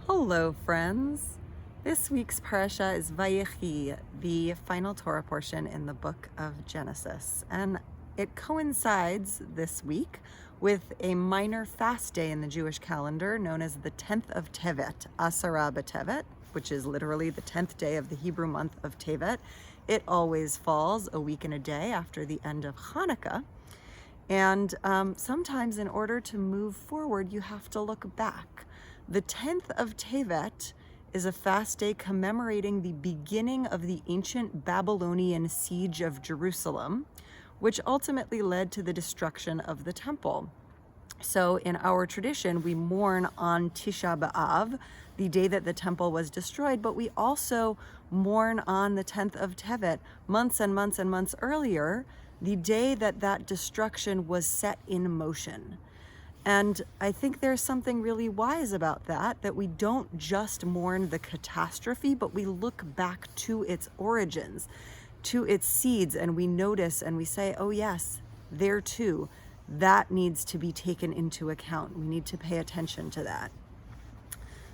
Hello, friends. This week's Parashat is Vayechi, the final Torah portion in the book of Genesis. And it coincides this week with a minor fast day in the Jewish calendar known as the 10th of Tevet, Asara B'Tevet, which is literally the 10th day of the Hebrew month of Tevet. It always falls a week and a day after the end of Hanukkah. And sometimes in order to move forward, you have to look back. The 10th of Tevet is a fast day commemorating the beginning of the ancient Babylonian siege of Jerusalem, which ultimately led to the destruction of the temple. So in our tradition, we mourn on Tisha B'Av, the day that the temple was destroyed, but we also mourn on the 10th of Tevet, months and months and months earlier, the day that that destruction was set in motion. And I think there's something really wise about that we don't just mourn the catastrophe, but we look back to its origins, to its seeds, and we notice and we say, oh yes, there too, that needs to be taken into account. We need to pay attention to that.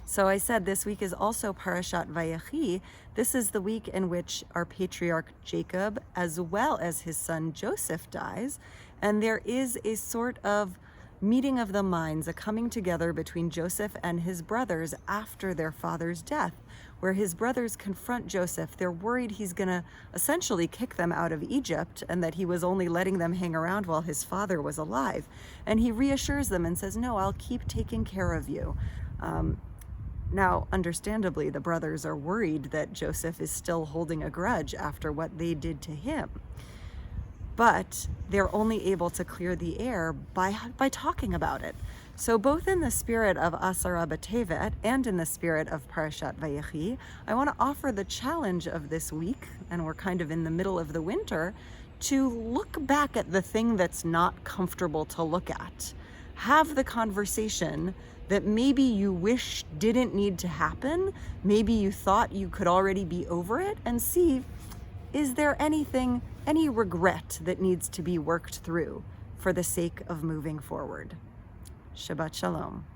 So I said this week is also Parashat Vayechi. This is the week in which our patriarch Jacob, as well as his son Joseph, dies. And there is a sort of meeting of the minds, a coming together between Joseph and his brothers after their father's death, where his brothers confront Joseph. They're worried he's going to essentially kick them out of Egypt and that he was only letting them hang around while his father was alive. And he reassures them and says, no, I'll keep taking care of you. Now, understandably, the brothers are worried that Joseph is still holding a grudge after what they did to him. But they're only able to clear the air by talking about it. So both in the spirit of Asara B'Tevet and in the spirit of Parashat Vayechi, I want to offer the challenge of this week, and we're kind of in the middle of the winter, to look back at the thing that's not comfortable to look at. Have the conversation that maybe you wish didn't need to happen, maybe you thought you could already be over it, and see, is there anything, any regret that needs to be worked through for the sake of moving forward? Shabbat Shalom.